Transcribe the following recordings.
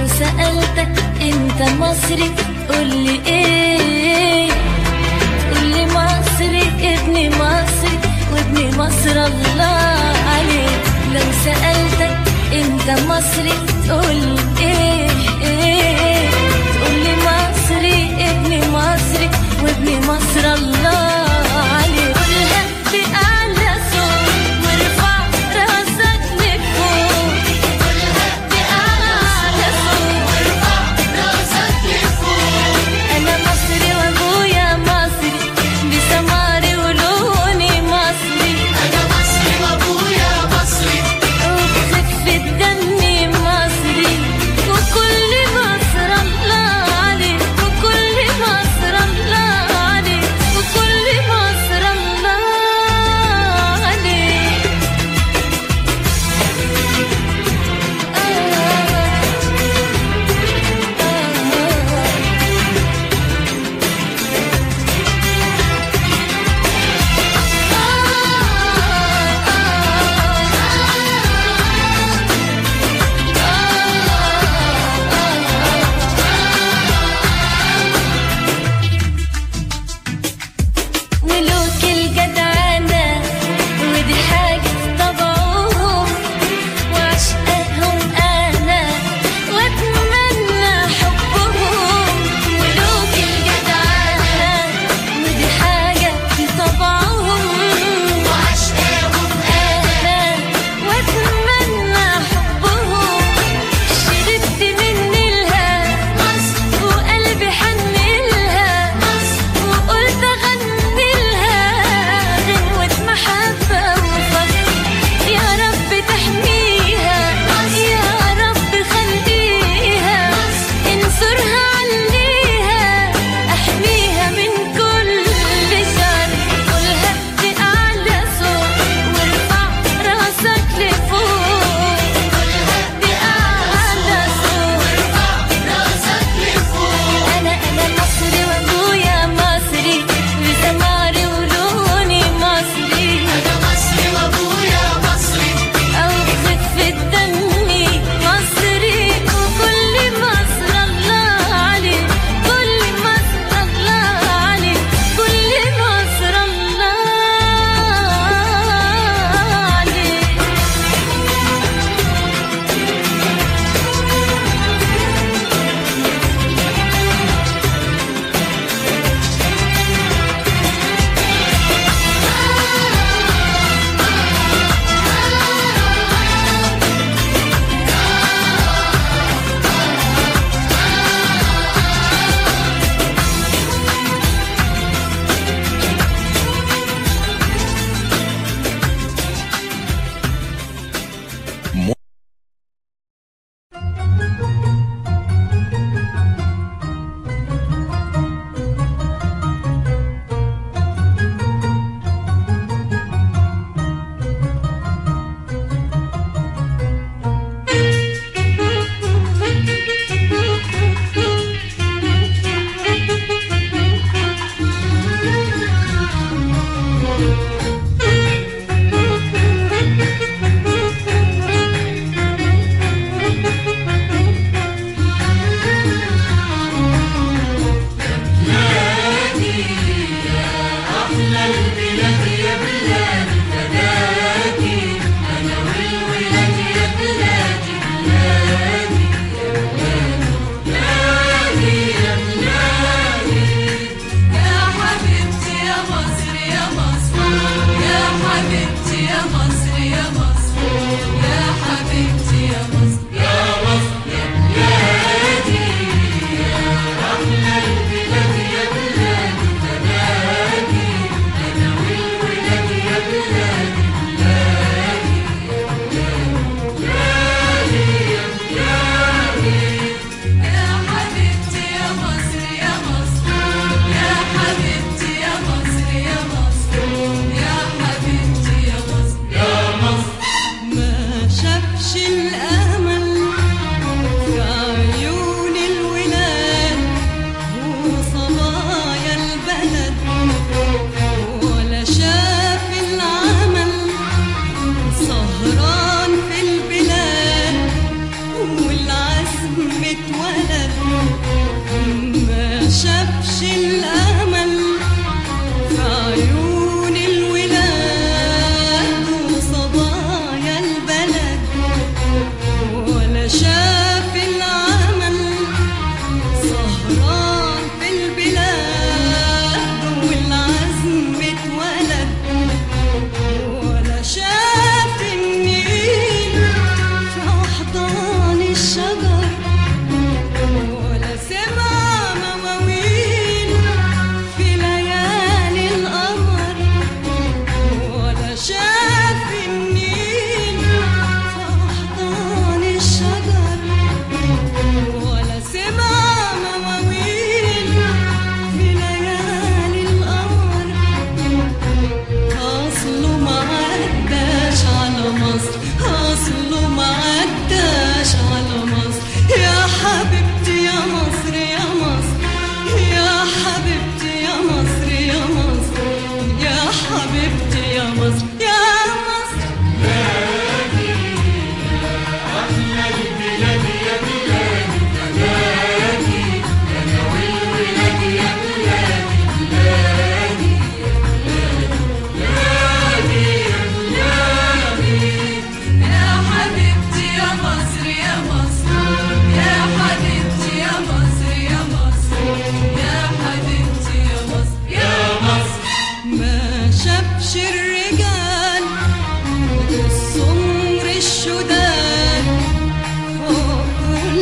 سألتك انت مصري قولي ايه؟ قولي مصري ابن مصري وابن مصر الله عليك. لو سألتك انت مصري تقولي ايه؟ تقولي مصري ابن مصري وابن مصر الله عليك. قولها بأعلى صوت وارفع راسك لفوق. قولها بأعلى صوت وارفع راسك لفوق. أنا مصري وأبويا مصري بسماري ولوني مصري. أنا مصري وأبويا مصري وبخفة دمي مصري وكل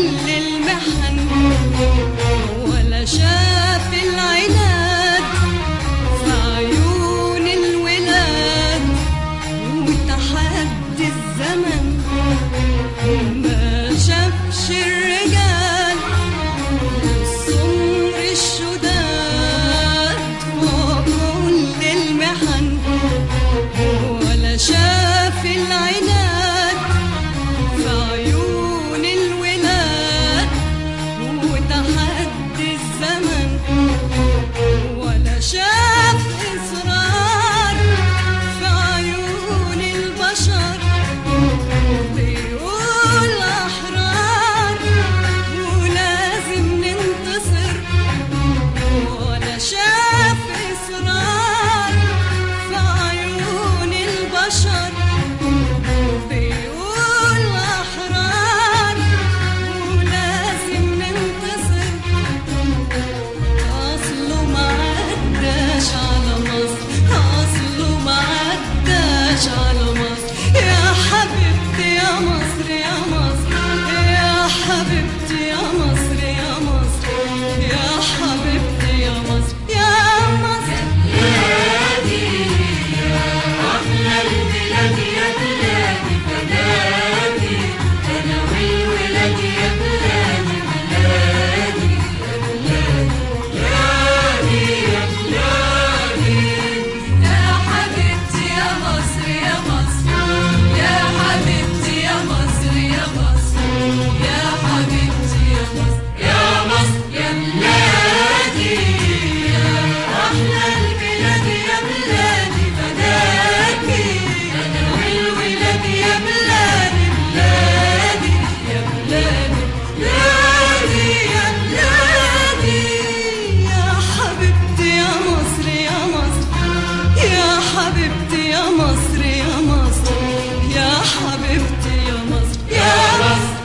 كل المحن ولا شاف العناد في عيون الولاد وتحدي الزمن ما شافش الرجال السمر الشداد وكل المحن ولا شاف العناد في عيون الولاد وتحدي الزمن ولا شاف إصرار في عيون البشر بيقول أحرار ولازم ننتصر ولا شاف إصرار في عيون البشر بيقول أحرار ولازم ننتصر أصله ما عداش على مصر أصله ما عداش على مصر يا حبيبتي يا مصر يا مصر يا حبيبتي يا مصر يا مصر يا حبيبتي يا مصر يا مصر بلادي أحلى البلاد يا بلادي بلادي أنا والولاد يا بلادي بلادي يا بلادي يا حبيبتي يا مصر يا مصر يا حبيبتي يا مصر يا مصر يا حبيبتي يا مصر يا مصر يا بلادي أحلى البلاد يا بلادي بلادي أنا والولاد يا بلادي بلادي يا بلادي بلادي يا بلادي يا حبيبتي يا مصر يا مصر يا حبيبتي يا مصر يا مصر يا حبيبتي يا مصر يا مصر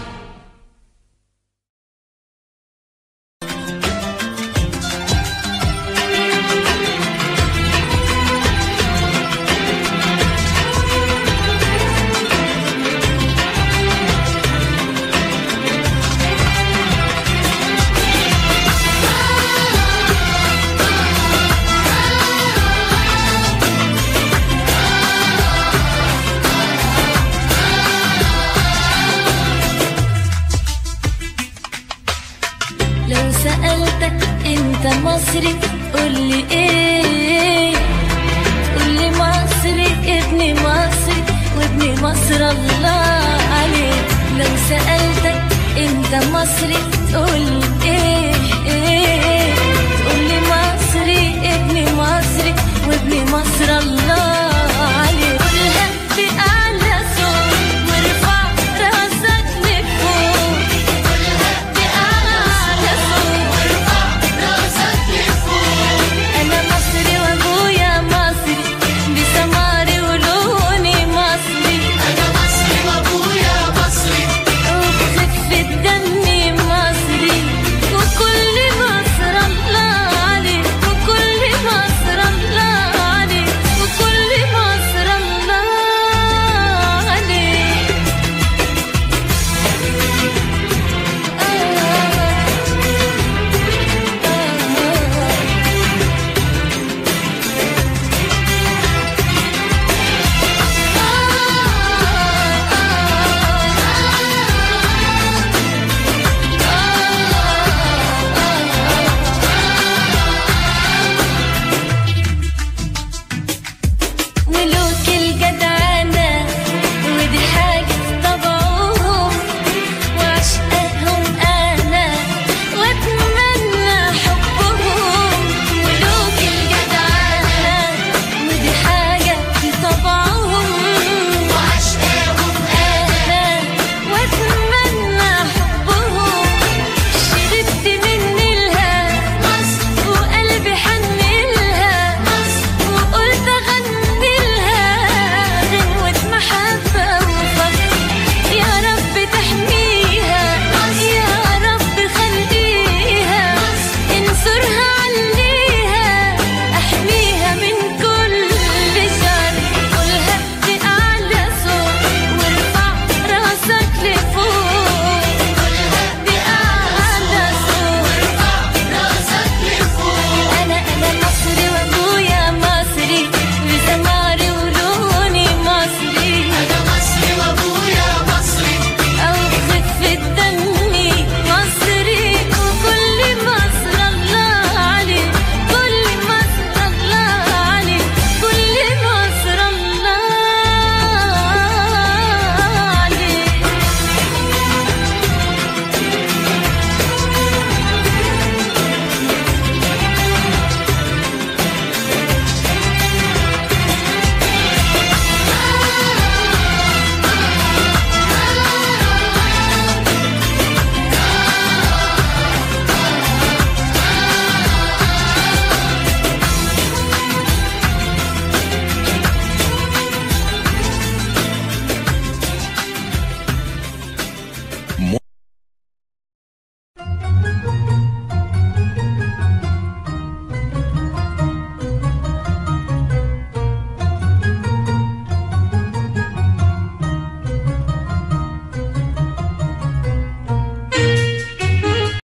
لو سألتك انت مصري قولي ايه قولي مصري ابني مصري وابني مصر الله عليك لو سألتك انت مصري تقولي ايه تقولي مصري ابني مصري وابني مصر الله